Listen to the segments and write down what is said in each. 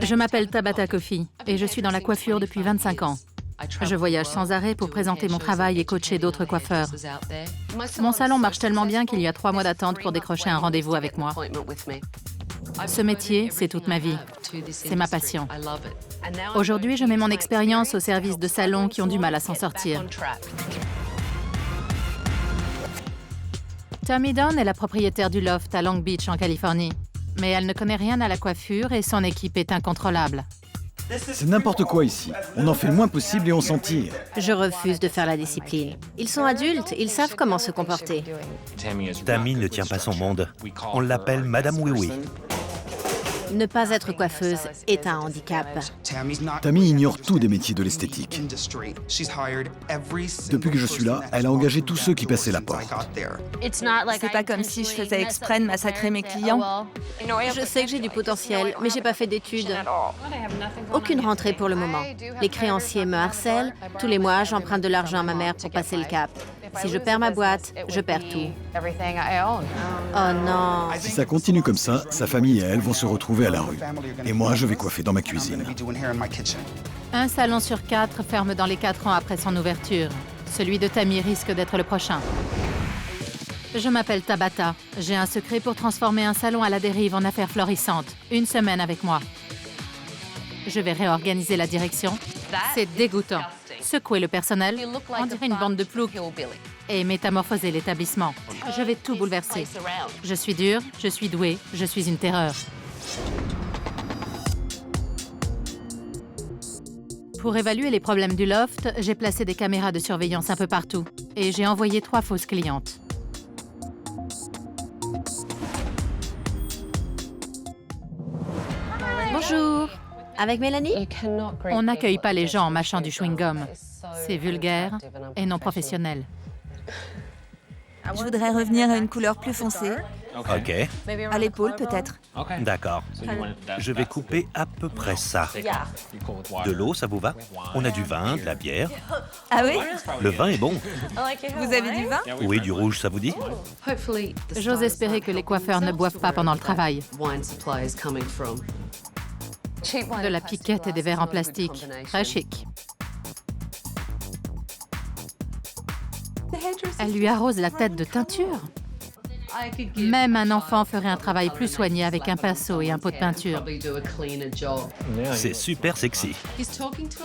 Je m'appelle Tabata Coffey et je suis dans la coiffure depuis 25 ans. Je voyage sans arrêt pour présenter mon travail et coacher d'autres coiffeurs. Mon salon marche tellement bien qu'il y a 3 mois d'attente pour décrocher un rendez-vous avec moi. Ce métier, c'est toute ma vie. C'est ma passion. Aujourd'hui, je mets mon expérience au service de salons qui ont du mal à s'en sortir. Tammy Dawn est la propriétaire du loft à Long Beach, en Californie. Mais elle ne connaît rien à la coiffure et son équipe est incontrôlable. C'est n'importe quoi ici. On en fait le moins possible et on s'en tire. Je refuse de faire la discipline. Ils sont adultes, ils savent comment se comporter. Tammy ne tient pas son monde. On l'appelle Madame Oui-Oui. Ne pas être coiffeuse est un handicap. Tammy ignore tout des métiers de l'esthétique. Depuis que je suis là, elle a engagé tous ceux qui passaient la porte. C'est pas comme si je faisais exprès de massacrer mes clients. Je sais que j'ai du potentiel, mais j'ai pas fait d'études. Aucune rentrée pour le moment. Les créanciers me harcèlent. Tous les mois, j'emprunte de l'argent à ma mère pour passer le cap. Si je perds ma boîte, je perds tout. Oh non. Si ça continue comme ça, sa famille et elle vont se retrouver à la rue. Et moi, je vais coiffer dans ma cuisine. Un salon sur 4 ferme dans les 4 ans après son ouverture. Celui de Tammy risque d'être le prochain. Je m'appelle Tabata. J'ai un secret pour transformer un salon à la dérive en affaires florissantes. Une semaine avec moi. Je vais réorganiser la direction. C'est dégoûtant. Secouer le personnel, on dirait une bande de ploucs, et métamorphoser l'établissement. Je vais tout bouleverser. Je suis dure, je suis douée, je suis une terreur. Pour évaluer les problèmes du loft, j'ai placé des caméras de surveillance un peu partout et j'ai envoyé 3 fausses clientes. Bonjour. Avec Mélanie? On n'accueille pas les gens en mâchant du chewing-gum. C'est vulgaire et non professionnel. Je voudrais revenir à une couleur plus foncée. OK, À l'épaule, peut-être. d'accord. Je vais couper à peu près ça. De l'eau, ça vous va? On a du vin, de la bière. Ah oui? Le vin est bon. Vous avez du vin? Oui, du rouge, ça vous dit? J'ose espérer que les coiffeurs ne boivent pas pendant le travail. De la piquette et des verres en plastique. Très chic. Elle lui arrose la tête de teinture. Même un enfant ferait un travail plus soigné avec un pinceau et un pot de peinture. C'est super sexy.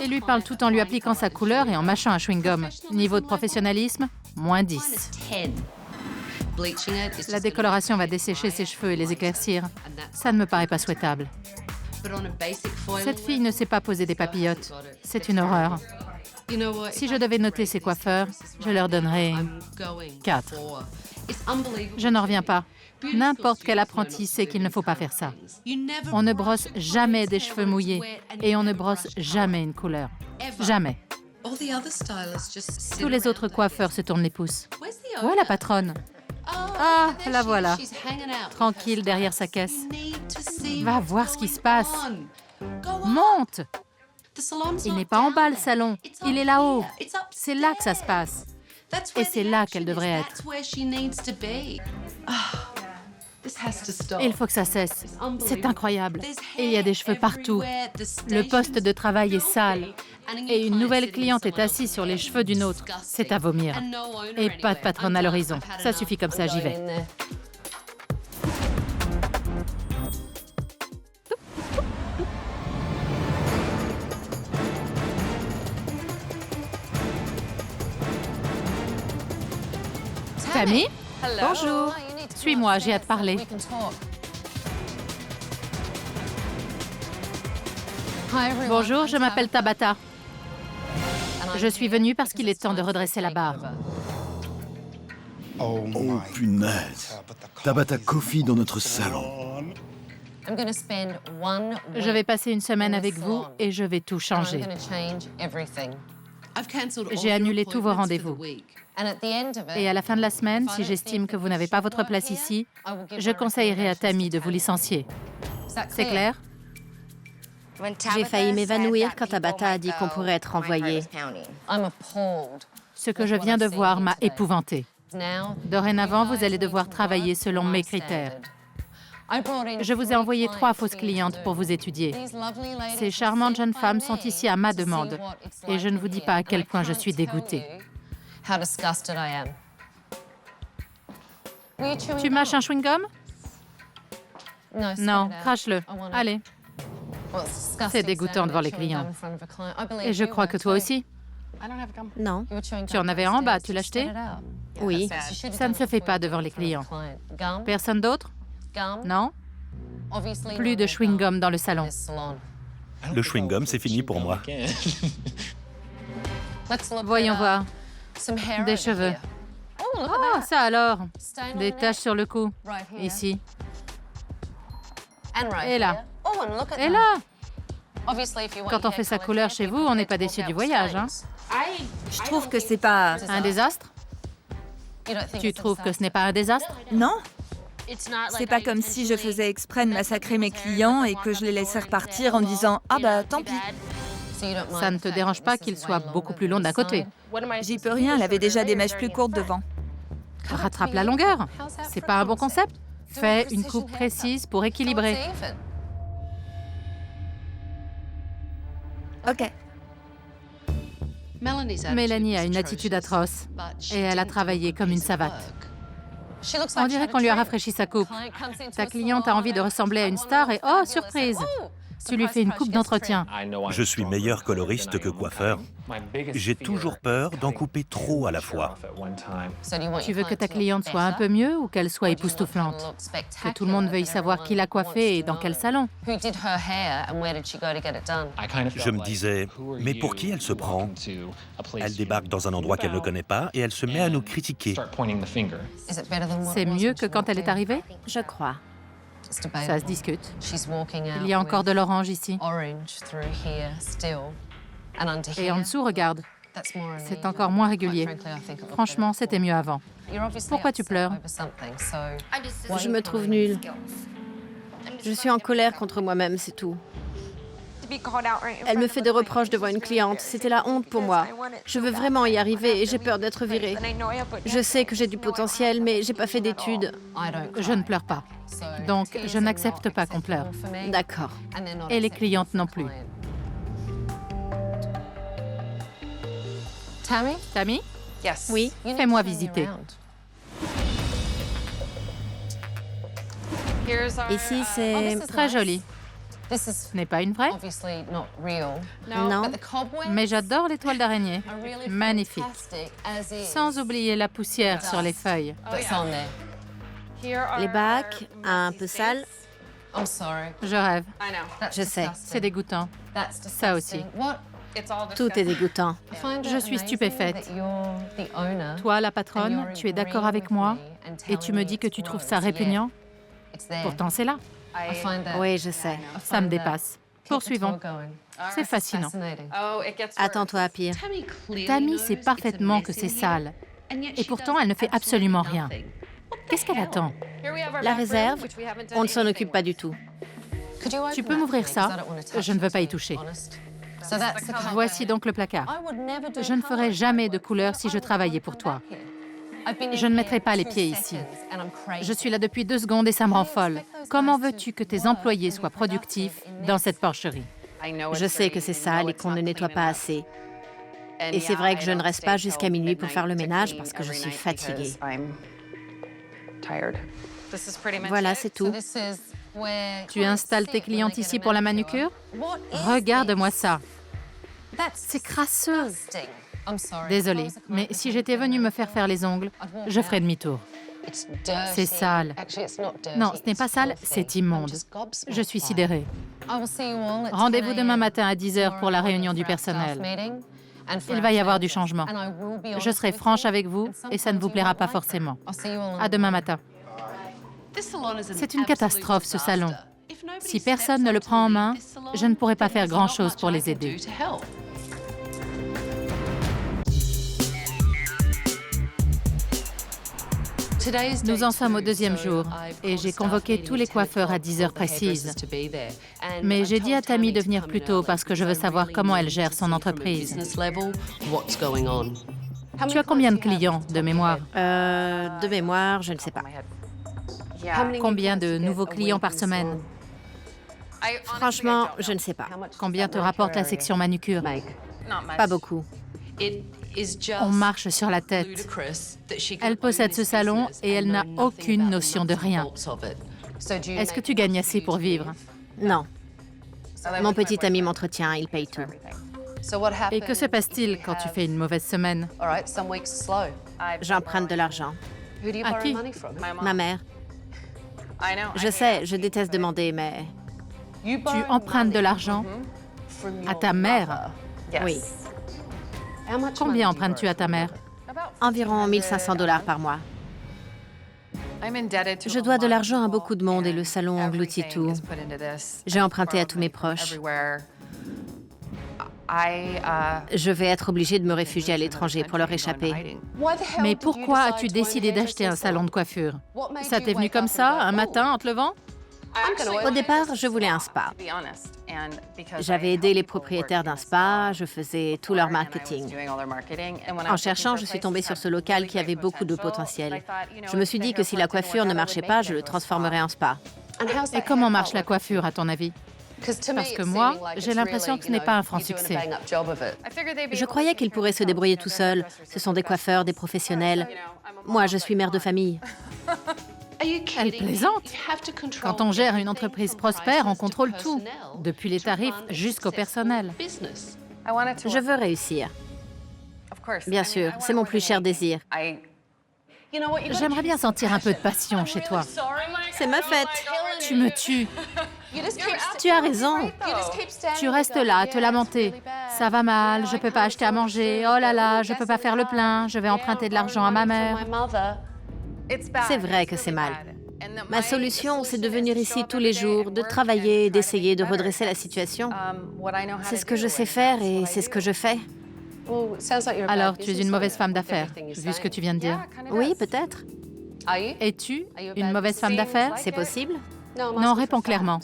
Et lui parle tout en lui appliquant sa couleur et en mâchant un chewing-gum. Niveau de professionnalisme, -10. La décoloration va dessécher ses cheveux et les éclaircir. Ça ne me paraît pas souhaitable. Cette fille ne sait pas poser des papillotes. C'est une horreur. Si je devais noter ces coiffeurs, je leur donnerais 4. Je n'en reviens pas. N'importe quel apprenti sait qu'il ne faut pas faire ça. On ne brosse jamais des cheveux mouillés et on ne brosse jamais une couleur. Jamais. Tous les autres coiffeurs se tournent les pouces. Où est la patronne? Ah, la voilà. Tranquille derrière sa caisse. Va voir ce qui se passe. Monte! Il n'est pas en bas, le salon. Il est là-haut. C'est là que ça se passe. Et c'est là qu'elle devrait être. Il faut que ça cesse. C'est incroyable. Il y a des cheveux partout. Le poste de travail est sale. Et une nouvelle cliente est assise sur les cheveux d'une autre. C'est à vomir. Et pas de patronne à l'horizon. Ça suffit comme ça, j'y vais. Tammy? Bonjour. Suis-moi, j'ai hâte de parler. Bonjour, je m'appelle Tabata. Je suis venue parce qu'il est temps de redresser la barre. Oh punaise. Tabata Coffey dans notre salon. Je vais passer une semaine avec vous et je vais tout changer. J'ai annulé tous vos rendez-vous. Et à la fin de la semaine, si j'estime que vous n'avez pas votre place ici, je conseillerais à Tammy de vous licencier. C'est clair? J'ai failli m'évanouir quand Tabata a dit qu'on pourrait être renvoyé. Ce que je viens de voir m'a épouvantée. Dorénavant, vous allez devoir travailler selon mes critères. Je vous ai envoyé 3 fausses clientes pour vous étudier. Ces charmantes jeunes femmes sont ici à ma demande. Et je ne vous dis pas à quel point je suis dégoûtée. Tu mâches un chewing-gum? Non, crache-le. Allez. C'est dégoûtant devant les clients. Et je crois que toi aussi. Non. Tu en avais un en bas, tu l'as acheté? Oui. Ça ne se fait pas devant les clients. Personne d'autre? Non? Plus de chewing-gum dans le salon. Le chewing-gum, c'est fini pour moi. Voyons voir. Des cheveux. Oh, ça alors. Des taches sur le cou. Ici. Et là. Et là. Quand on fait sa couleur chez vous, on n'est pas déçu du voyage, hein? Je trouve que c'est pas... Un désastre? Tu trouves que ce n'est pas un désastre? Non? C'est pas comme si je faisais exprès de massacrer mes clients et que je les laissais repartir en disant « Ah bah, tant pis ». Ça ne te dérange pas qu'il soit beaucoup plus long d'un côté? J'y peux rien, elle avait déjà des mèches plus courtes devant. Rattrape la longueur. C'est pas un bon concept? Fais une coupe précise pour équilibrer. Ok. Mélanie a une attitude atroce et elle a travaillé comme une savate. On dirait qu'on lui a rafraîchi sa coupe. Ta cliente a envie de ressembler à une star et oh, surprise! Tu lui fais une coupe d'entretien. Je suis meilleur coloriste que coiffeur. J'ai toujours peur d'en couper trop à la fois. Tu veux que ta cliente soit un peu mieux ou qu'elle soit époustouflante? Que tout le monde veuille savoir qui l'a coiffée et dans quel salon? Je me disais, mais pour qui elle se prend? Elle débarque dans un endroit qu'elle ne connaît pas et elle se met à nous critiquer. C'est mieux que quand elle est arrivée? Je crois. Ça se discute. Il y a encore de l'orange ici. Et en dessous, regarde. C'est encore moins régulier. Franchement, c'était mieux avant. Pourquoi tu pleures? Je me trouve nulle. Je suis en colère contre moi-même, c'est tout. Elle me fait des reproches devant une cliente. C'était la honte pour moi. Je veux vraiment y arriver et j'ai peur d'être virée. Je sais que j'ai du potentiel, mais j'ai pas fait d'études. Je ne pleure pas. Donc, je n'accepte pas qu'on pleure. D'accord. Et les clientes non plus. Tammy? Oui. Fais-moi visiter. Ici, c'est... Très joli. Ce n'est pas une vraie? Non. Mais j'adore les toiles d'araignée. Magnifique. Sans oublier la poussière sur les feuilles. Les bacs, un peu sales. Je rêve. Je sais. C'est dégoûtant. Ça aussi. Tout est dégoûtant. Je suis stupéfaite. Toi, la patronne, tu es d'accord avec moi et tu me dis que tu trouves ça répugnant? Pourtant, c'est là. Oui, je sais. Ça me dépasse. Poursuivons. C'est fascinant. Attends-toi à pire. Tammy sait parfaitement que c'est sale. Et pourtant, elle ne fait absolument rien. Qu'est-ce qu'elle attend? La réserve, on ne s'en occupe pas du tout. Tu peux m'ouvrir ça? Je ne veux pas y toucher. Voici donc le placard. Je ne ferai jamais de couleur si je travaillais pour toi. Je ne mettrai pas les pieds ici. Je suis là depuis 2 secondes et ça me rend folle. Comment veux-tu que tes employés soient productifs dans cette porcherie? Je sais que c'est sale et qu'on ne nettoie pas assez. Et c'est vrai que je ne reste pas jusqu'à minuit pour faire le ménage parce que je suis fatiguée. Voilà, c'est tout. Tu installes tes clientes ici pour la manucure? Regarde-moi ça. C'est crasseux. Désolée, mais si j'étais venue me faire les ongles, je ferais demi-tour. C'est sale. Non, ce n'est pas sale, c'est immonde. Je suis sidérée. Rendez-vous demain matin à 10h pour la réunion du personnel. Il va y avoir du changement. Je serai franche avec vous et ça ne vous plaira pas forcément. À demain matin. C'est une catastrophe, ce salon. Si personne ne le prend en main, je ne pourrai pas faire grand-chose pour les aider. Nous en sommes au 2e jour et j'ai convoqué tous les coiffeurs à 10 heures précises. Mais j'ai dit à Tammy de venir plus tôt parce que je veux savoir comment elle gère son entreprise. Tu as combien de clients, de mémoire? De mémoire, je ne sais pas. Combien de nouveaux clients par semaine? Franchement, je ne sais pas. Combien te rapporte la section manucure? Pas beaucoup. On marche sur la tête. Elle possède ce salon et elle n'a aucune notion de rien. Est-ce que tu gagnes assez pour vivre? Non. Mon petit ami m'entretient, il paye tout. Et que se passe-t-il quand tu fais une mauvaise semaine? J'emprunte de l'argent. À qui? Ma mère. Je sais, je déteste demander, mais... Tu empruntes de l'argent à ta mère? Oui. Combien empruntes-tu à ta mère? Environ 1500 $ par mois. Je dois de l'argent à beaucoup de monde et le salon engloutit tout. J'ai emprunté à tous mes proches. Je vais être obligée de me réfugier à l'étranger pour leur échapper. Mais pourquoi as-tu décidé d'acheter un salon de coiffure? Ça t'est venu comme ça, un matin, en te levant? Au départ, je voulais un spa. J'avais aidé les propriétaires d'un spa, je faisais tout leur marketing. En cherchant, je suis tombée sur ce local qui avait beaucoup de potentiel. Je me suis dit que si la coiffure ne marchait pas, je le transformerais en spa. Et comment marche la coiffure, à ton avis? Parce que moi, j'ai l'impression que ce n'est pas un franc succès. Je croyais qu'ils pourraient se débrouiller tout seuls. Ce sont des coiffeurs, des professionnels. Moi, je suis mère de famille. Elle plaisante. Quand on gère une entreprise prospère, on contrôle tout, depuis les tarifs jusqu'au personnel. Je veux réussir. Bien sûr, c'est mon plus cher désir. J'aimerais bien sentir un peu de passion chez toi. C'est ma fête. Tu me tues. Tu as raison. Tu restes là à te lamenter. Ça va mal, je peux pas acheter à manger. Oh là là, je peux pas faire le plein. Je vais emprunter de l'argent à ma mère. C'est vrai que c'est mal. Ma solution, c'est de venir ici tous les jours, de travailler, d'essayer de redresser la situation. C'est ce que je sais faire et c'est ce que je fais. Alors, tu es une mauvaise femme d'affaires, vu ce que tu viens de dire. Oui, peut-être. Es-tu une mauvaise femme d'affaires? C'est possible? Non, réponds clairement.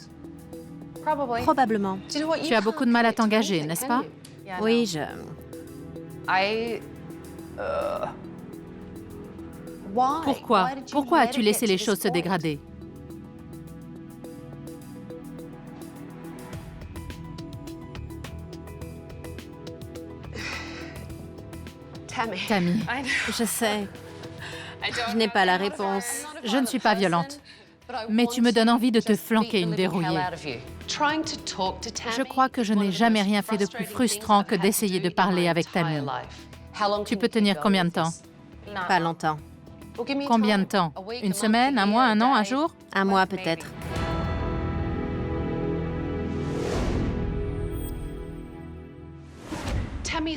Probablement. Tu as beaucoup de mal à t'engager, n'est-ce pas? Oui, Pourquoi? Pourquoi as-tu laissé les choses se dégrader? Tammy, Je sais. Je n'ai pas la réponse. je ne suis pas violente, mais tu me donnes envie de te flanquer une dérouillée. Je crois que je n'ai jamais rien fait de plus frustrant que d'essayer de parler avec Tammy. Tu peux tenir combien de temps? Pas longtemps. Combien de temps? Une semaine, un mois, un an, un jour? Un mois peut-être.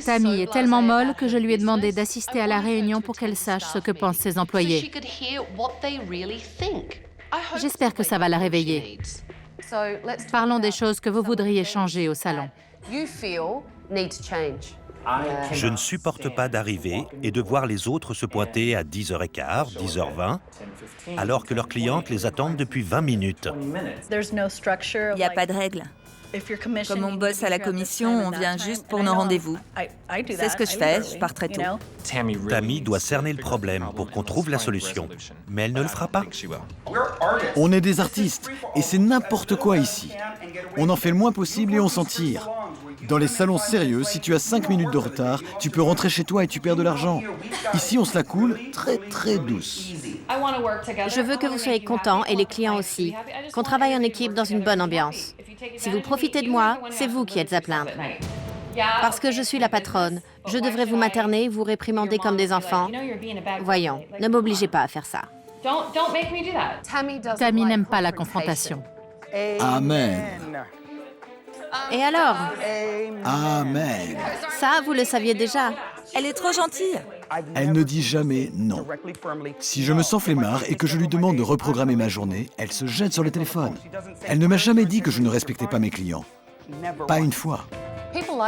Tammy est tellement molle que je lui ai demandé d'assister à la réunion pour qu'elle sache ce que pensent ses employés. J'espère que ça va la réveiller. Parlons des choses que vous voudriez changer au salon. Je ne supporte pas d'arriver et de voir les autres se pointer à 10h15, 10h20, alors que leurs clientes les attendent depuis 20 minutes. Il n'y a pas de règle. Comme on bosse à la commission, on vient juste pour nos rendez-vous. C'est ce que je fais, je pars très tôt. Tammy doit cerner le problème pour qu'on trouve la solution, mais elle ne le fera pas. On est des artistes et c'est n'importe quoi ici. On en fait le moins possible et on s'en tire. Dans les salons sérieux, si tu as 5 minutes de retard, tu peux rentrer chez toi et tu perds de l'argent. Ici, on se la coule très très douce. Je veux que vous soyez contents et les clients aussi. Qu'on travaille en équipe dans une bonne ambiance. Si vous profitez de moi, c'est vous qui êtes à plaindre. Parce que je suis la patronne. Je devrais vous materner, vous réprimander comme des enfants. Voyons, ne m'obligez pas à faire ça. Tammy n'aime pas la confrontation. Amen. Et alors? Amen. Ça, vous le saviez déjà. Elle est trop gentille. Elle ne dit jamais non. Si je me sens flemmard et que je lui demande de reprogrammer ma journée, elle se jette sur le téléphone. Elle ne m'a jamais dit que je ne respectais pas mes clients. Pas une fois.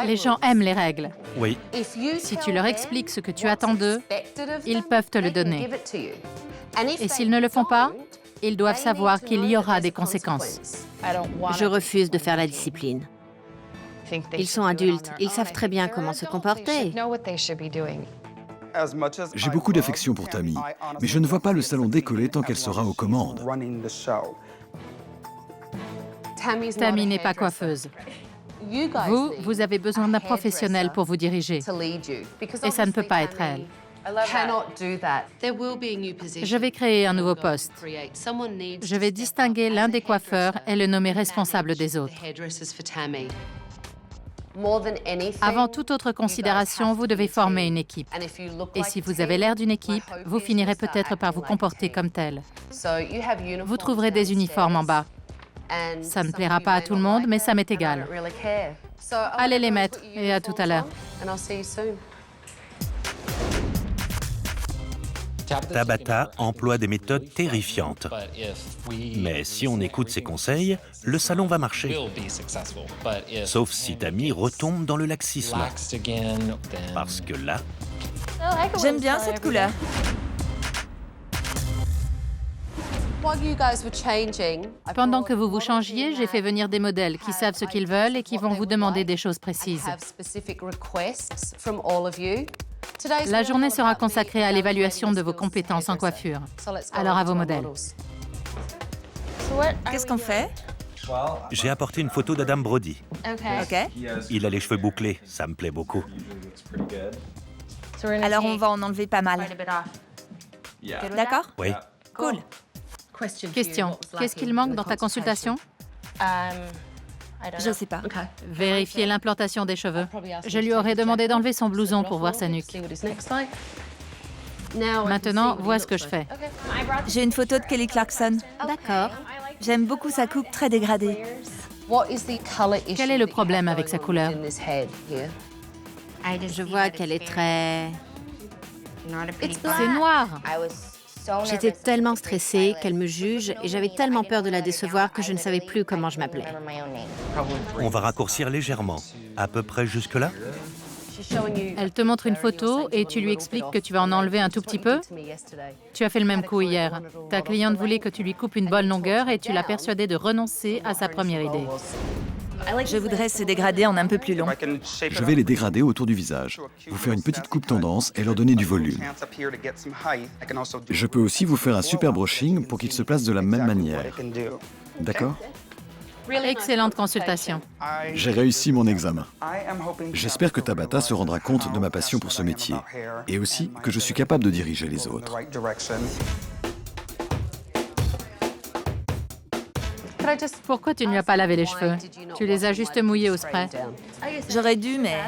Les gens aiment les règles. Oui, Si tu leur expliques ce que tu attends d'eux, ils peuvent te le donner. Et s'ils ne le font pas, ils doivent savoir qu'il y aura des conséquences. Je refuse de faire la discipline. Ils sont adultes, ils savent très bien comment se comporter. J'ai beaucoup d'affection pour Tammy, mais je ne vois pas le salon décoller tant qu'elle sera aux commandes. Tammy n'est pas coiffeuse. Vous avez besoin d'un professionnel pour vous diriger. Et ça ne peut pas être elle. Je vais créer un nouveau poste. Je vais distinguer l'un des coiffeurs et le nommer responsable des autres. Avant toute autre considération, vous devez former une équipe. Et si vous avez l'air d'une équipe, vous finirez peut-être par vous comporter comme tel. Vous trouverez des uniformes en bas. Ça ne plaira pas à tout le monde, mais ça m'est égal. Allez les mettre, et à tout à l'heure. Tabata emploie des méthodes terrifiantes. Mais si on écoute ses conseils, le salon va marcher. Sauf si Tammy retombe dans le laxisme. Parce que là, J'aime bien cette couleur. Pendant que vous vous changiez, j'ai fait venir des modèles qui savent ce qu'ils veulent et qui vont vous demander des choses précises. La journée sera consacrée à l'évaluation de vos compétences en coiffure. Alors à vos modèles. Qu'est-ce qu'on fait? j'ai apporté une photo d'Adam Brody. OK. Il a les cheveux bouclés, ça me plaît beaucoup. Alors on va en enlever pas mal. D'accord? Oui. Cool. Question. Qu'est-ce qu'il manque dans ta consultation? Je sais pas. Vérifier l'implantation des cheveux. Je lui aurais demandé d'enlever son blouson pour voir sa nuque. Maintenant, vois ce que je fais. J'ai une photo de Kelly Clarkson. D'accord. J'aime beaucoup sa coupe très dégradée. Quel est le problème avec sa couleur? Je vois qu'elle est très... C'est noir. J'étais tellement stressée qu'elle me juge et j'avais tellement peur de la décevoir que je ne savais plus comment je m'appelais. On va raccourcir légèrement. À peu près jusque-là. Elle te montre une photo et tu lui expliques que tu vas en enlever un tout petit peu. Tu as fait le même coup hier. Ta cliente voulait que tu lui coupes une bonne longueur et tu l'as persuadée de renoncer à sa première idée. Je voudrais se dégrader en un peu plus long. Je vais les dégrader autour du visage, vous faire une petite coupe tendance et leur donner du volume. Je peux aussi vous faire un super brushing pour qu'ils se placent de la même manière. D'accord? Excellente consultation. J'ai réussi mon examen. J'espère que Tabata se rendra compte de ma passion pour ce métier et aussi que je suis capable de diriger les autres. Pourquoi tu ne lui as pas lavé les cheveux? Tu les as juste mouillés au spray. J'aurais dû, mais...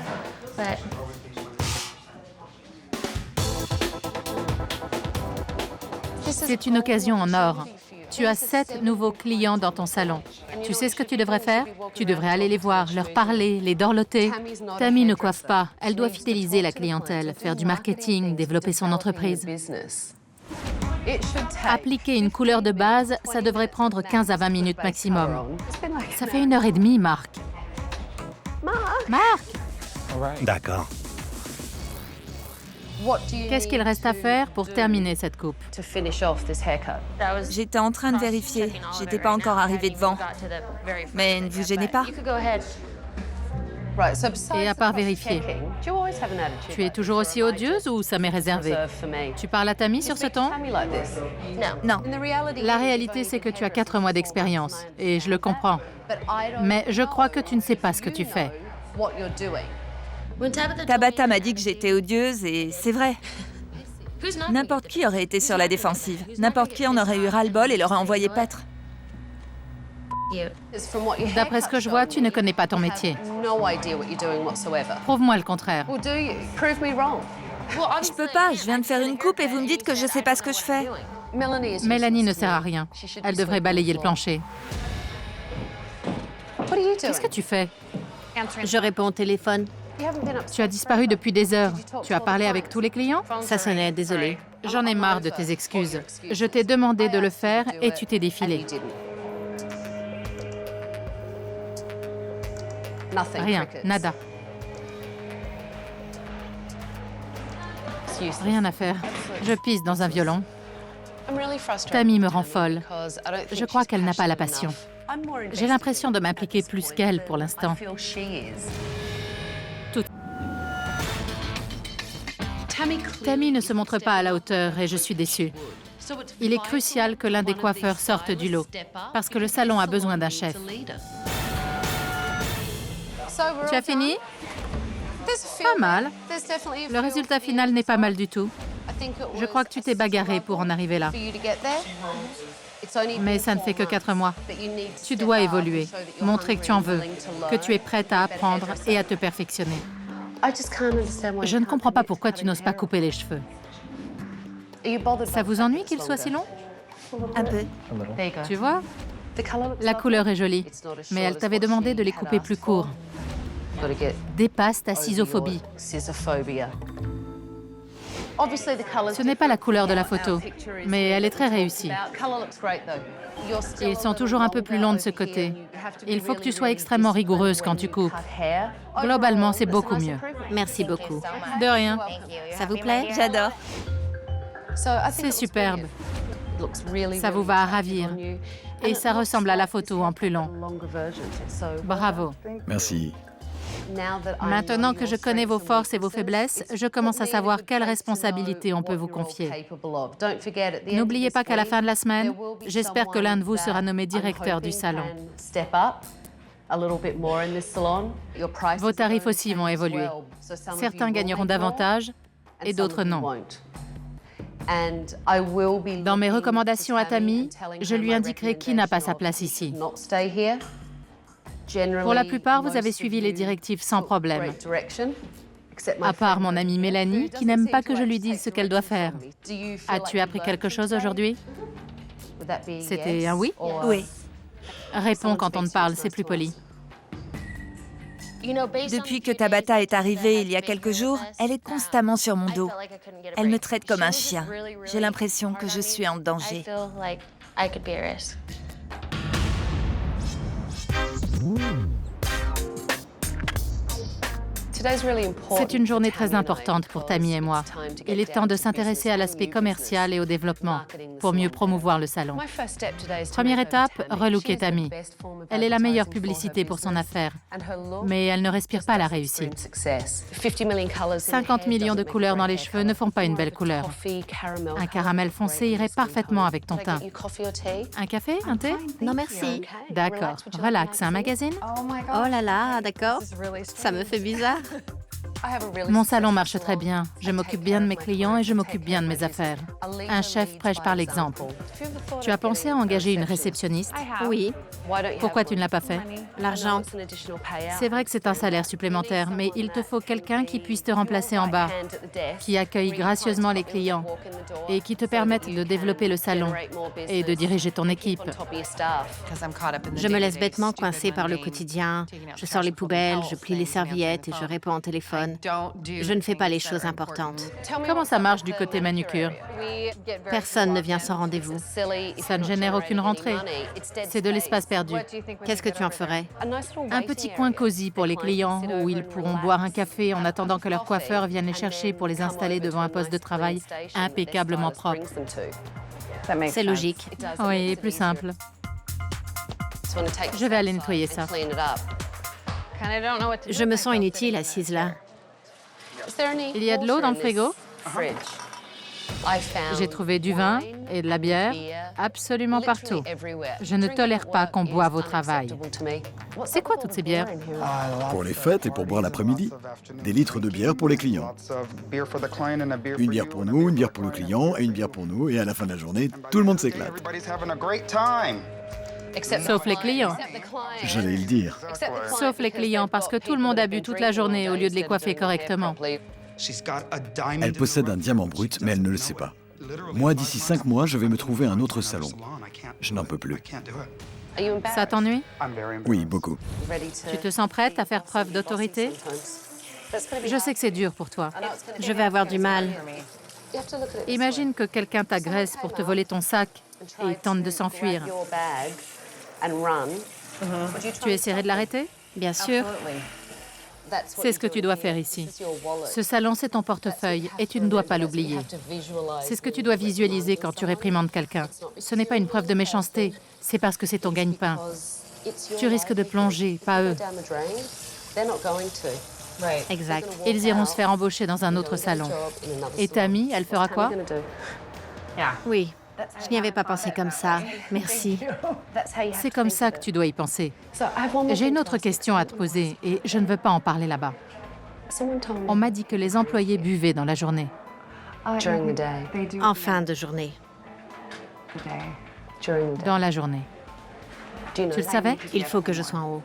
C'est une occasion en or. Tu as 7 nouveaux clients dans ton salon. Tu sais ce que tu devrais faire? Tu devrais aller les voir, leur parler, les dorloter. Tammy ne coiffe pas. Elle doit fidéliser la clientèle, faire du marketing, développer son entreprise. Appliquer une couleur de base, ça devrait prendre 15 à 20 minutes maximum. Ça fait 1h30, Marc. Marc! D'accord. Qu'est-ce qu'il reste à faire pour terminer cette coupe? J'étais en train de vérifier. J'étais pas encore arrivée devant. Mais ne vous gênez pas. Et à part vérifier, tu es toujours aussi odieuse ou ça m'est réservé? Tu parles à Tammy sur ce ton? Non. La réalité, c'est que tu as 4 mois d'expérience, et je le comprends. Mais je crois que tu ne sais pas ce que tu fais. Tabata m'a dit que j'étais odieuse et c'est vrai. N'importe qui aurait été sur la défensive. N'importe qui en aurait eu ras-le-bol et l'aurait envoyé paître. D'après ce que je vois, tu ne connais pas ton métier. Prouve-moi le contraire. Je peux pas, je viens de faire une coupe et vous me dites que je sais pas ce que je fais. Mélanie ne sert à rien. Elle devrait balayer le plancher. Qu'est-ce que tu fais? Je réponds au téléphone. Tu as disparu depuis des heures. Tu as parlé avec tous les clients? Ça sonnait, désolée. J'en ai marre de tes excuses. Je t'ai demandé de le faire et tu t'es défilé. Rien, nada. Rien à faire. Je pisse dans un violon. Tammy me rend folle. Je crois qu'elle n'a pas la passion. J'ai l'impression de m'impliquer plus qu'elle pour l'instant. Tammy ne se montre pas à la hauteur et je suis déçue. Il est crucial que l'un des coiffeurs sorte du lot, parce que le salon a besoin d'un chef. Tu as fini? Pas mal. Le résultat final n'est pas mal du tout. Je crois que tu t'es bagarré pour en arriver là. Mais ça ne fait que 4 mois. Tu dois évoluer, montrer que tu en veux, que tu es prête à apprendre et à te perfectionner. Je ne comprends pas pourquoi tu n'oses pas couper les cheveux. Ça vous ennuie qu'il soit si long? Un peu. Tu vois? La couleur est jolie, mais elle t'avait demandé de les couper plus courts. Dépasse ta scisophobie. Ce n'est pas la couleur de la photo, mais elle est très réussie. Ils sont toujours un peu plus longs de ce côté. Il faut que tu sois extrêmement rigoureuse quand tu coupes. Globalement, c'est beaucoup mieux. Merci beaucoup. De rien. Ça vous plaît? J'adore. C'est superbe. Ça vous va à ravir. Et ça ressemble à la photo en plus long. Bravo. Merci. Maintenant que je connais vos forces et vos faiblesses, je commence à savoir quelles responsabilités on peut vous confier. N'oubliez pas qu'à la fin de la semaine, j'espère que l'un de vous sera nommé directeur du salon. Vos tarifs aussi vont évoluer. Certains gagneront davantage et d'autres non. Dans mes recommandations à Tammy, je lui indiquerai qui n'a pas sa place ici. Pour la plupart, vous avez suivi les directives sans problème. À part mon amie Mélanie, qui n'aime pas que je lui dise ce qu'elle doit faire. As-tu appris quelque chose aujourd'hui? C'était un oui? Oui. Réponds quand on te parle, c'est plus poli. Depuis que Tabata est arrivée il y a quelques jours, elle est constamment sur mon dos. Elle me traite comme un chien. J'ai l'impression que je suis en danger. C'est une journée très importante pour Tammy et moi. Il est temps de s'intéresser à l'aspect commercial et au développement pour mieux promouvoir le salon. Première étape, relooker Tammy. Elle est la meilleure publicité pour son affaire, mais elle ne respire pas la réussite. 50 millions de couleurs dans les cheveux ne font pas une belle couleur. Un caramel foncé irait parfaitement avec ton teint. Un café? Un thé? Non, merci. D'accord. Relax, un magazine? Oh là là, d'accord. Ça me fait bizarre. Mon salon marche très bien. Je m'occupe bien de mes clients et je m'occupe bien de mes affaires. Un chef prêche par l'exemple. Tu as pensé à engager une réceptionniste? Oui. Pourquoi tu ne l'as pas fait? L'argent. C'est vrai que c'est un salaire supplémentaire, mais il te faut quelqu'un qui puisse te remplacer en bas, qui accueille gracieusement les clients et qui te permette de développer le salon et de diriger ton équipe. Je me laisse bêtement coincer par le quotidien. Je sors les poubelles, je plie les serviettes et je réponds au téléphone. Je ne fais pas les choses importantes. Comment ça marche du côté manucure? Personne ne vient sans rendez-vous. Ça ne génère aucune rentrée. C'est de l'espace perdu. Qu'est-ce que tu en ferais? Un petit coin cosy pour les clients où ils pourront boire un café en attendant que leur coiffeur vienne les chercher pour les installer devant un poste de travail impeccablement propre. C'est logique. Oui, plus simple. Je vais aller nettoyer ça. Je me sens inutile assise là. Il y a de l'eau dans le frigo? J'ai trouvé du vin et de la bière absolument partout. Je ne tolère pas qu'on boive au travail. C'est quoi toutes ces bières? Pour les fêtes et pour boire l'après-midi. Des litres de bière pour les clients. Une bière pour nous, une bière pour le client et une bière pour nous. Et à la fin de la journée, tout le monde s'éclate. Sauf les clients. J'allais le dire. Sauf les clients, parce que tout le monde a bu toute la journée au lieu de les coiffer correctement. Elle possède un diamant brut, mais elle ne le sait pas. Moi, d'ici 5 mois, je vais me trouver un autre salon. Je n'en peux plus. Ça t'ennuie? Oui, beaucoup. Tu te sens prête à faire preuve d'autorité? Je sais que c'est dur pour toi. Je vais avoir du mal. Imagine que quelqu'un t'agresse pour te voler ton sac et tente de s'enfuir. Tu essaierais de l'arrêter? Bien sûr. C'est ce que tu dois faire ici. Ce salon, c'est ton portefeuille et tu ne dois pas l'oublier. C'est ce que tu dois visualiser quand tu réprimandes quelqu'un. Ce n'est pas une preuve de méchanceté, c'est parce que c'est ton gagne-pain. Tu risques de plonger, pas eux. Exact. Ils iront se faire embaucher dans un autre salon. Et Tammy, elle fera quoi? Oui, je n'y avais pas pensé comme ça. Merci. C'est comme ça que tu dois y penser. J'ai une autre question à te poser et je ne veux pas en parler là-bas. On m'a dit que les employés buvaient dans la journée. En fin de journée. Dans la journée. Tu le savais? Il faut que je sois en haut.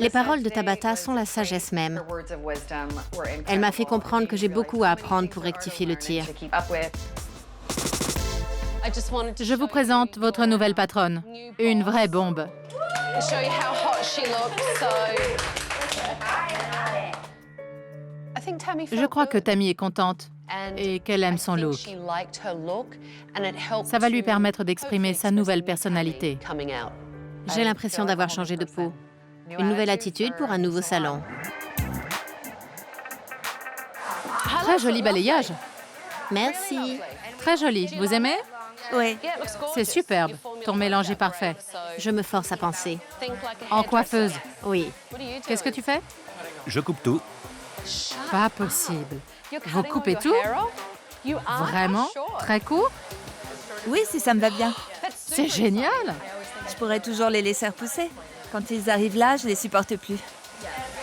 Les paroles de Tabata sont la sagesse même. Elle m'a fait comprendre que j'ai beaucoup à apprendre pour rectifier le tir. Je vous présente votre nouvelle patronne. Une vraie bombe. Je crois que Tammy est contente et qu'elle aime son look. Ça va lui permettre d'exprimer sa nouvelle personnalité. J'ai l'impression d'avoir changé de peau. Une nouvelle attitude pour un nouveau salon. Très joli balayage. Merci. Très joli. Vous aimez? Oui, C'est superbe. Ton mélange est parfait. je me force à penser. En coiffeuse. Oui. Qu'est-ce que tu fais? Je coupe tout. Pas possible. Vous coupez tout? Vraiment? Très court? Oui, si ça me va bien. C'est génial! Je pourrais toujours les laisser repousser. Quand ils arrivent là, je les supporte plus.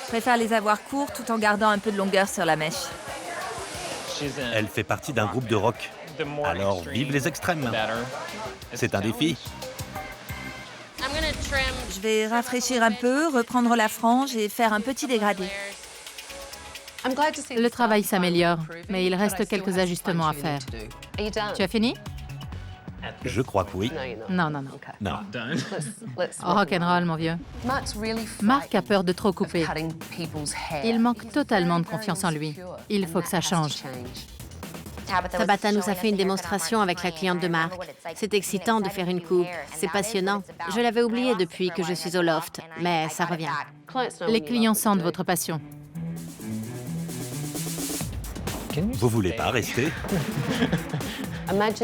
Je préfère les avoir courts tout en gardant un peu de longueur sur la mèche. Elle fait partie d'un groupe de rock. Alors vive les extrêmes. C'est un défi. Je vais rafraîchir un peu, reprendre la frange et faire un petit dégradé. Le travail s'améliore, mais il reste quelques ajustements à faire. Tu as fini? Je crois que oui. Non, non, non. Non. Rock'n'roll, mon vieux. Marc a peur de trop couper. Il manque totalement de confiance en lui. Il faut que ça change. Tabata nous a fait une démonstration avec la cliente de Marc. C'est excitant de faire une coupe. C'est passionnant. Je l'avais oublié depuis que je suis au loft, mais ça revient. Les clients sentent votre passion. Vous voulez pas rester?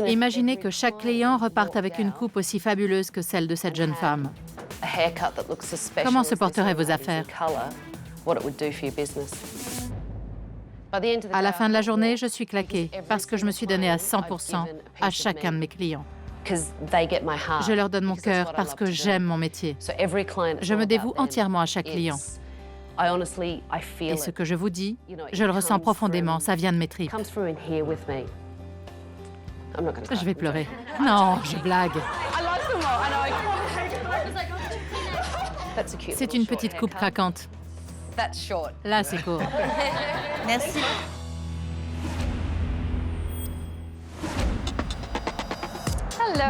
Imaginez que chaque client reparte avec une coupe aussi fabuleuse que celle de cette jeune femme. Comment se porteraient vos affaires? À la fin de la journée, je suis claquée parce que je me suis donnée à 100% à chacun de mes clients. Je leur donne mon cœur parce que j'aime mon métier. Je me dévoue entièrement à chaque client. Et ce que je vous dis, je le ressens profondément, ça vient de mes tripes. Je vais pleurer. Non, je blague. C'est une petite coupe craquante. Là, c'est court. Merci.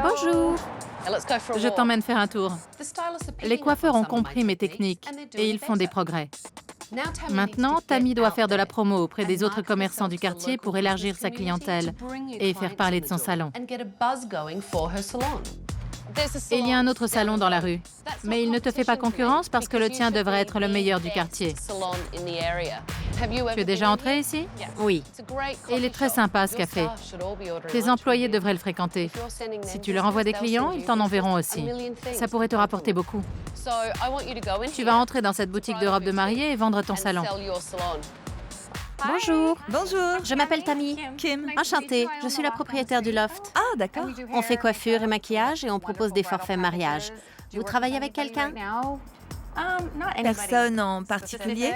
Bonjour. Je t'emmène faire un tour. Les coiffeurs ont compris mes techniques et ils font des progrès. Maintenant, Tammy doit faire de la promo auprès des autres commerçants du quartier pour élargir sa clientèle et faire parler de son salon. Il y a un autre salon dans la rue, mais il ne te fait pas concurrence parce que le tien devrait être le meilleur du quartier. Tu es déjà entré ici? Oui. Et il est très sympa ce café. Tes employés devraient le fréquenter. Si tu leur envoies des clients, ils t'en enverront aussi. Ça pourrait te rapporter beaucoup. Tu vas entrer dans cette boutique de robes de mariée et vendre ton salon. Bonjour. Bonjour. Je m'appelle Tammy. Kim. Enchantée, je suis la propriétaire du loft. Ah, d'accord. On fait coiffure et maquillage et on propose des forfaits mariage. Vous travaillez avec quelqu'un? Personne en particulier?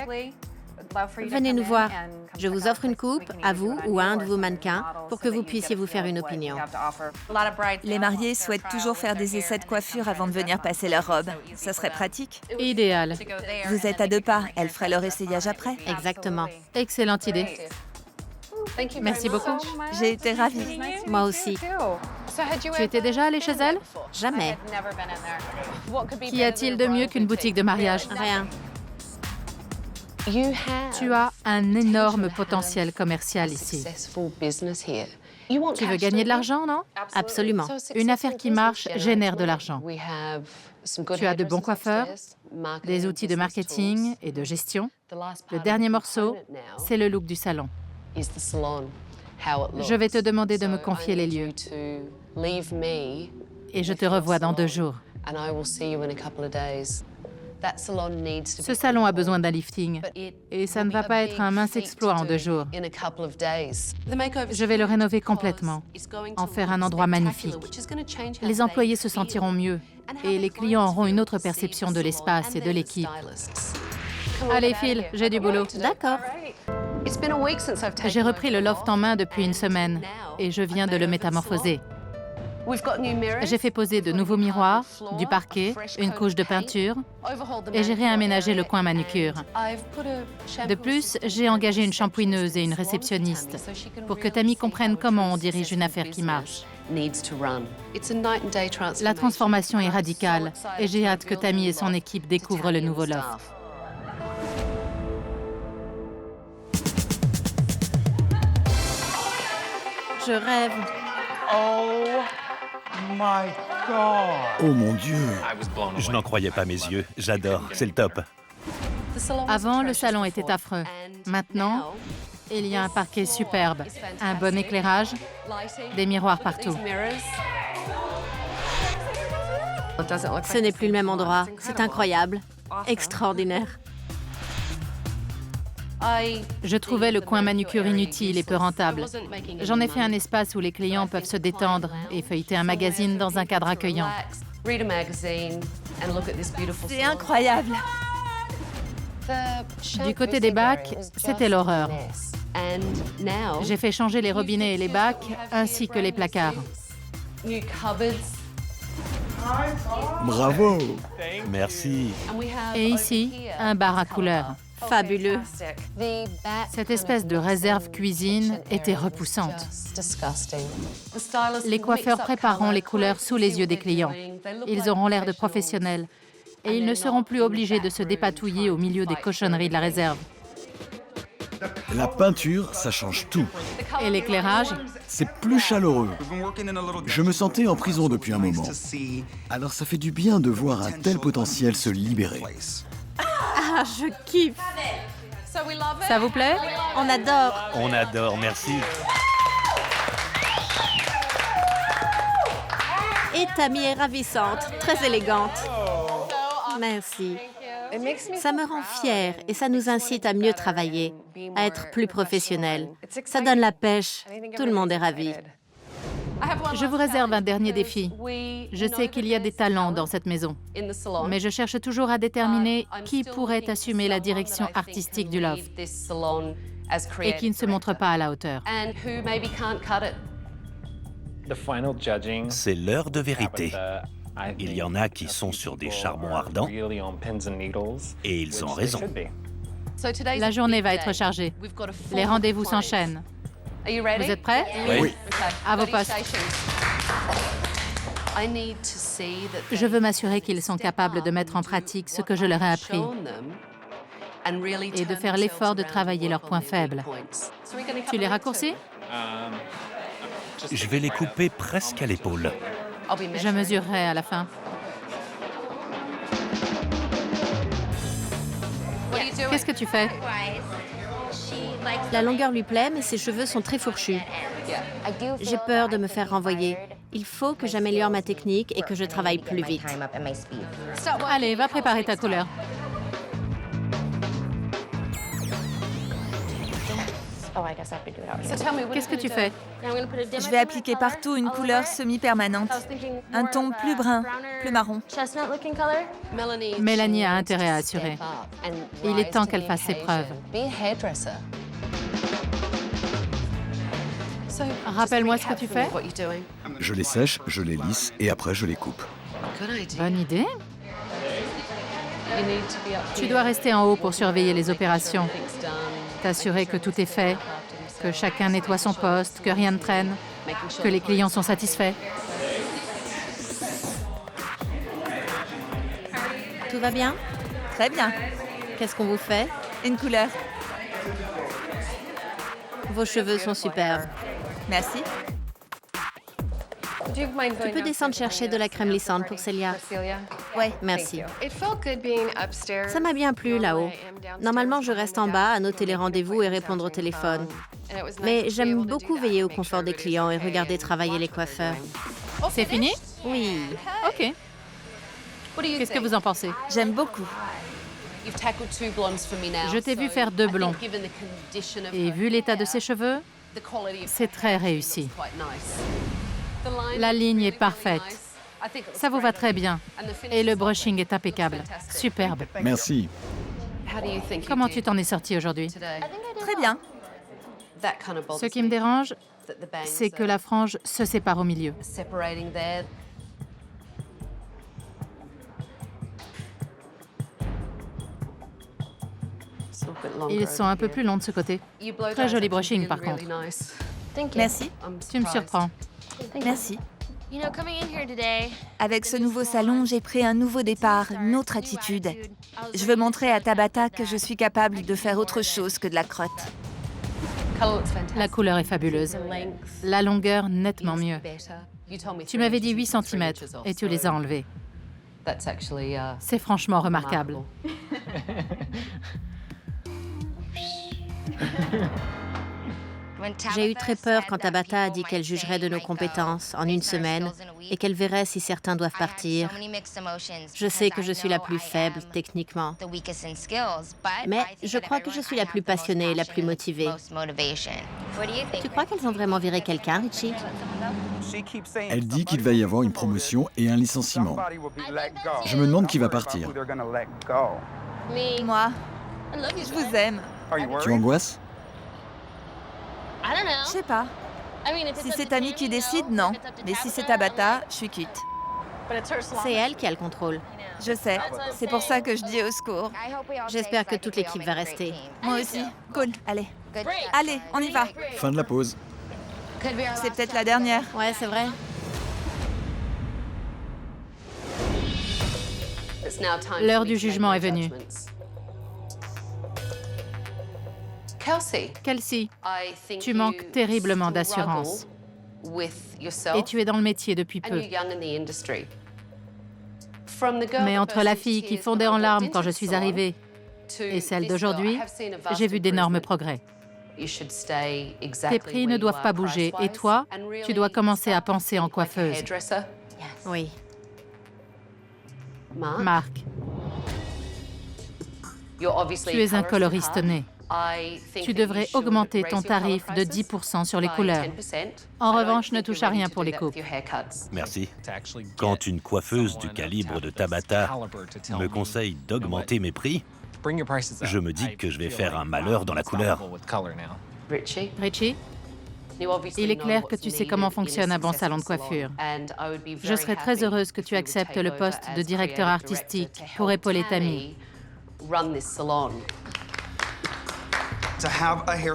Venez nous voir. Je vous offre une coupe, à vous ou à un de vos mannequins, pour que vous puissiez vous faire une opinion. Les mariés souhaitent toujours faire des essais de coiffure avant de venir passer leur robe. Ça serait pratique. Idéal. Vous êtes à 2 pas. Elle ferait leur essayage après. Exactement. Excellente idée. Merci beaucoup. J'ai été ravie. Moi aussi. Tu étais déjà allée chez elle? Jamais. Qu'y a-t-il de mieux qu'une boutique de mariage? Rien. Tu as un énorme potentiel commercial ici. Tu veux gagner de l'argent, non? Absolument. Une affaire qui marche génère de l'argent. Tu as de bons coiffeurs, des outils de marketing et de gestion. Le dernier morceau, c'est le look du salon. Je vais te demander de me confier les lieux. Et je te revois dans 2 jours. Ce salon a besoin d'un lifting et ça ne va pas être un mince exploit en 2 jours. Je vais le rénover complètement, en faire un endroit magnifique. Les employés se sentiront mieux et les clients auront une autre perception de l'espace et de l'équipe. Allez, Phil, j'ai du boulot. D'accord. J'ai repris le loft en main depuis 1 semaine et je viens de le métamorphoser. J'ai fait poser de nouveaux miroirs, du parquet, une couche de peinture et j'ai réaménagé le coin manucure. De plus, j'ai engagé une shampooineuse et une réceptionniste pour que Tammy comprenne comment on dirige une affaire qui marche. La transformation est radicale et j'ai hâte que Tammy et son équipe découvrent le nouveau loft. Je rêve. Oh mon Dieu! Je n'en croyais pas mes yeux. J'adore, c'est le top. Avant, le salon était affreux. Maintenant, il y a un parquet superbe, un bon éclairage, des miroirs partout. Ce n'est plus le même endroit. C'est incroyable. Extraordinaire. Je trouvais le coin manucure inutile et peu rentable. J'en ai fait un espace où les clients peuvent se détendre et feuilleter un magazine dans un cadre accueillant. C'est incroyable. Du côté des bacs, c'était l'horreur. J'ai fait changer les robinets et les bacs, ainsi que les placards. Bravo! Merci. Et ici, un bar à couleurs. Fabuleux. Cette espèce de réserve cuisine était repoussante. Les coiffeurs prépareront les couleurs sous les yeux des clients. Ils auront l'air de professionnels et ils ne seront plus obligés de se dépatouiller au milieu des cochonneries de la réserve. La peinture, ça change tout. Et l'éclairage, C'est plus chaleureux. Je me sentais en prison depuis un moment. Alors ça fait du bien de voir un tel potentiel se libérer. Ah, je kiffe. ça vous plaît? On adore. On adore, merci. Et Tammy est ravissante, très élégante. Merci. Ça me rend fière et ça nous incite à mieux travailler, à être plus professionnels. Ça donne la pêche. Tout le monde est ravi. Je vous réserve un dernier défi. Je sais qu'il y a des talents dans cette maison, mais je cherche toujours à déterminer qui pourrait assumer la direction artistique du loft et qui ne se montre pas à la hauteur. C'est l'heure de vérité. Il y en a qui sont sur des charbons ardents et ils ont raison. La journée va être chargée. Les rendez-vous s'enchaînent. Vous êtes prêts? Oui. À vos postes. Je veux m'assurer qu'ils sont capables de mettre en pratique ce que je leur ai appris et de faire l'effort de travailler leurs points faibles. Tu les raccourcis? Je vais les couper presque à l'épaule. Je mesurerai à la fin. Qu'est-ce que tu fais? La longueur lui plaît, mais ses cheveux sont très fourchus. J'ai peur de me faire renvoyer. Il faut que j'améliore ma technique et que je travaille plus vite. Allez, va préparer ta couleur. Qu'est-ce que tu fais? Je vais appliquer partout une couleur semi-permanente. Un ton plus brun, plus marron. Mélanie a intérêt à assurer. Il est temps qu'elle fasse ses preuves. Rappelle-moi ce que tu fais. Je les sèche, je les lisse et après je les coupe. Bonne idée. Tu dois rester en haut pour surveiller les opérations. T'assurer que tout est fait, que chacun nettoie son poste, que rien ne traîne, que les clients sont satisfaits. Tout va bien? Très bien. Qu'est-ce qu'on vous fait? Une couleur. Vos cheveux sont superbes. Merci. Tu peux descendre chercher de la crème lissante pour Célia? Ouais. Merci. Ça m'a bien plu là-haut. Normalement, je reste en bas à noter les rendez-vous et répondre au téléphone. Mais j'aime beaucoup veiller au confort des clients et regarder travailler les coiffeurs. C'est fini? Oui. OK. Qu'est-ce que vous en pensez? J'aime beaucoup. Je t'ai vu faire 2 blonds. Et vu l'état de ses cheveux, c'est très réussi. La ligne est parfaite. Ça vous va très bien. Et le brushing est impeccable. Superbe. Merci. Comment tu t'en es sorti aujourd'hui? Très bien. Ce qui me dérange, c'est que la frange se sépare au milieu. Ils sont un peu plus longs de ce côté. Très joli brushing, par contre. Merci. Tu me surprends. Merci. Avec ce nouveau salon, j'ai pris un nouveau départ, une autre attitude. Je veux montrer à Tabata que je suis capable de faire autre chose que de la crotte. La couleur est fabuleuse. La longueur, nettement mieux. Tu m'avais dit 8 cm et tu les as enlevés. C'est franchement remarquable. J'ai eu très peur quand Tabata a dit qu'elle jugerait de nos compétences en une semaine et qu'elle verrait si certains doivent partir. Je sais que je suis la plus faible techniquement, mais je crois que je suis la plus passionnée et la plus motivée. Tu crois qu'elles ont vraiment viré quelqu'un, Richie? Elle dit qu'il va y avoir une promotion et un licenciement. Je me demande qui va partir. Moi, je vous aime. Tu angoisses? Je sais pas. Si c'est Tammy qui décide, non. Mais si c'est Tabata, je suis quitte. C'est elle qui a le contrôle. Je sais. C'est pour ça que je dis au secours. J'espère que toute l'équipe va rester. Moi aussi. Cool. Allez. Allez, on y va. Fin de la pause. C'est peut-être la dernière. Ouais, c'est vrai. L'heure du jugement est venue. Kelsey, tu manques terriblement d'assurance. Et tu es dans le métier depuis peu. Mais entre la fille qui fondait en larmes quand je suis arrivée et celle d'aujourd'hui, j'ai vu d'énormes progrès. Tes prix ne doivent pas bouger. Et toi, tu dois commencer à penser en coiffeuse. Oui. Marc, tu es un coloriste né. Tu devrais augmenter ton tarif de 10% sur les couleurs. En revanche, ne touche à rien pour les coupes. Merci. Quand une coiffeuse du calibre de Tabata me conseille d'augmenter mes prix, je me dis que je vais faire un malheur dans la couleur. Richie, il est clair que tu sais comment fonctionne un bon salon de coiffure. Je serais très heureuse que tu acceptes le poste de directeur artistique pour épauler Tammy.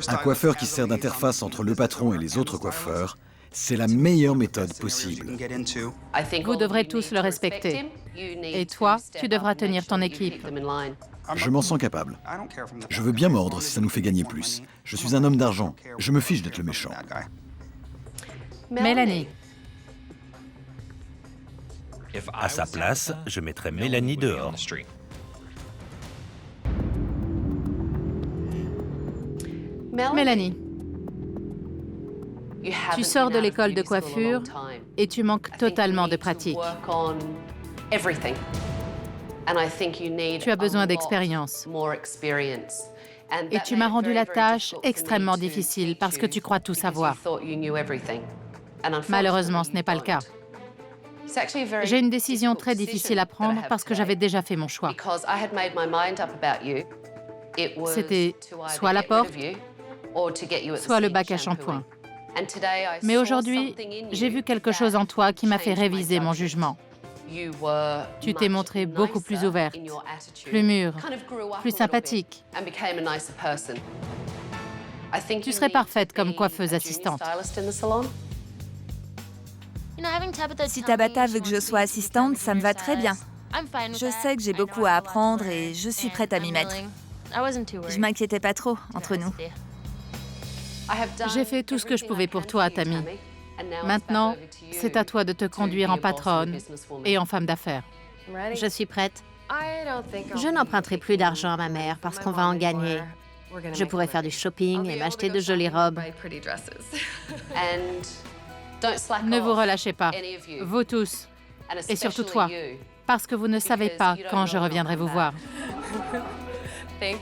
Un coiffeur qui sert d'interface entre le patron et les autres coiffeurs, c'est la meilleure méthode possible. Vous devrez tous le respecter. Et toi, tu devras tenir ton équipe. Je m'en sens capable. Je veux bien mordre si ça nous fait gagner plus. Je suis un homme d'argent. Je me fiche d'être le méchant. Mélanie, À sa place, je mettrais Mélanie dehors. Mélanie, tu sors de l'école de coiffure et tu manques totalement de pratique. Tu as besoin d'expérience. Et tu m'as rendu la tâche extrêmement difficile parce que tu crois tout savoir. Malheureusement, ce n'est pas le cas. J'ai une décision très difficile à prendre parce que j'avais déjà fait mon choix. C'était soit la porte, soit le bac à shampoing. Mais aujourd'hui, j'ai vu quelque chose en toi qui m'a fait réviser mon jugement. Tu t'es montrée beaucoup plus ouverte, plus mûre, plus sympathique. Tu serais parfaite comme coiffeuse assistante. Si Tabata veut que je sois assistante, ça me va très bien. Je sais que j'ai beaucoup à apprendre et je suis prête à m'y mettre. Je m'inquiétais pas trop entre nous. J'ai fait tout ce que je pouvais pour toi, Tammy. Maintenant, c'est à toi de te conduire en patronne et en femme d'affaires. Je suis prête. Je n'emprunterai plus d'argent à ma mère parce qu'on va en gagner. Je pourrai faire du shopping et m'acheter de jolies robes. Ne vous relâchez pas, vous tous, et surtout toi. Parce que vous ne savez pas quand je reviendrai vous voir.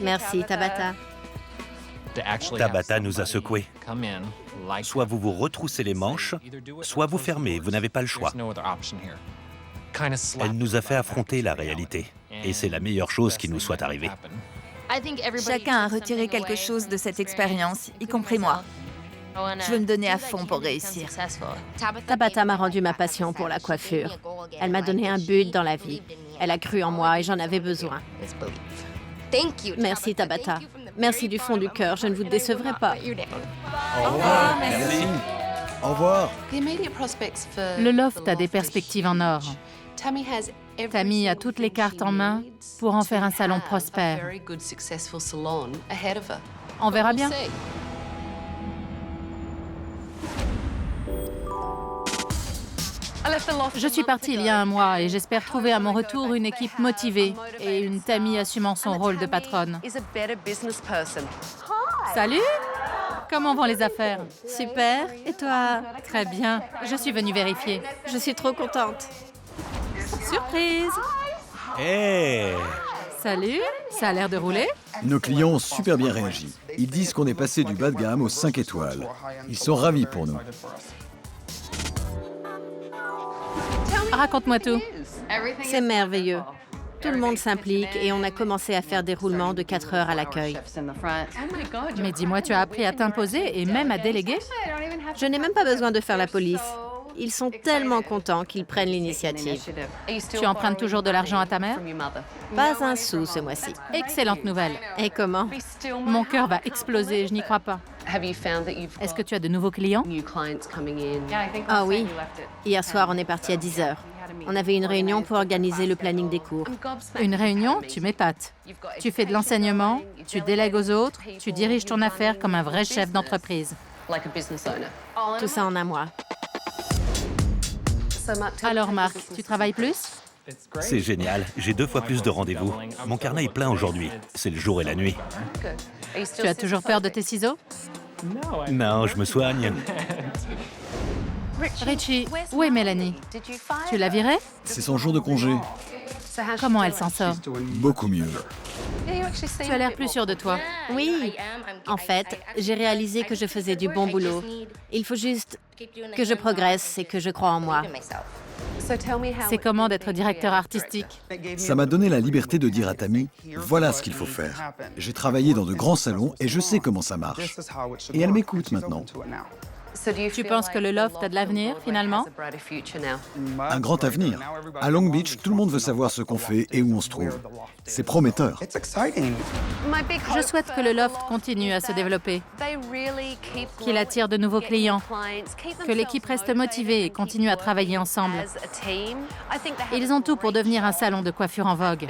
Merci, Tabata. Tabata nous a secoués. Soit vous vous retroussez les manches, soit vous fermez, vous n'avez pas le choix. Elle nous a fait affronter la réalité. Et c'est la meilleure chose qui nous soit arrivée. Chacun a retiré quelque chose de cette expérience, y compris moi. Je veux me donner à fond pour réussir. Tabata m'a rendu ma passion pour la coiffure. Elle m'a donné un but dans la vie. Elle a cru en moi et j'en avais besoin. Merci, Tabata. Merci du fond du cœur, je ne vous décevrai pas. Au revoir. Merci. Au revoir. Le loft a des perspectives en or. Tammy a toutes les cartes en main pour en faire un salon prospère. On verra bien. Je suis partie il y a un mois et j'espère trouver à mon retour une équipe motivée et une Tammy assumant son rôle de patronne. Salut! Comment vont les affaires? Super. Et toi? Très bien. Je suis venue vérifier. Je suis trop contente. Surprise! Hé! Salut! Ça a l'air de rouler? Nos clients ont super bien réagi. Ils disent qu'on est passé du bas de gamme aux 5 étoiles. Ils sont ravis pour nous. Raconte-moi tout. C'est merveilleux. Tout le monde s'implique et on a commencé à faire des roulements de 4 heures à l'accueil. Mais dis-moi, tu as appris à t'imposer et même à déléguer? Je n'ai même pas besoin de faire la police. Ils sont tellement contents qu'ils prennent l'initiative. Tu empruntes toujours de l'argent à ta mère? Pas un sou ce mois-ci. Excellente nouvelle. Et comment? Mon cœur va exploser, je n'y crois pas. Est-ce que tu as de nouveaux clients? Ah oui. Hier soir, on est parti à 10 heures. On avait une réunion pour organiser le planning des cours. Une réunion, tu m'épates. Tu fais de l'enseignement, tu délègues aux autres, tu diriges ton affaire comme un vrai chef d'entreprise. Tout ça en un mois. Alors Marc, tu travailles plus? C'est génial, j'ai 2 fois plus de rendez-vous. Mon carnet est plein aujourd'hui. C'est le jour et la nuit. Tu as toujours peur de tes ciseaux? Non, je me soigne. Richie, où est Mélanie? Tu l'as virée? C'est son jour de congé. Comment elle s'en sort? Beaucoup mieux. Tu as l'air plus sûr de toi. Oui. En fait, j'ai réalisé que je faisais du bon boulot. Il faut juste que je progresse et que je croie en moi. C'est comment d'être directeur artistique? Ça m'a donné la liberté de dire à Tammy, voilà ce qu'il faut faire. J'ai travaillé dans de grands salons et je sais comment ça marche. Et elle m'écoute maintenant. Tu penses que le loft a de l'avenir, finalement? Un grand avenir. À Long Beach, tout le monde veut savoir ce qu'on fait et où on se trouve. C'est prometteur. Je souhaite que le loft continue à se développer, qu'il attire de nouveaux clients, que l'équipe reste motivée et continue à travailler ensemble. Ils ont tout pour devenir un salon de coiffure en vogue.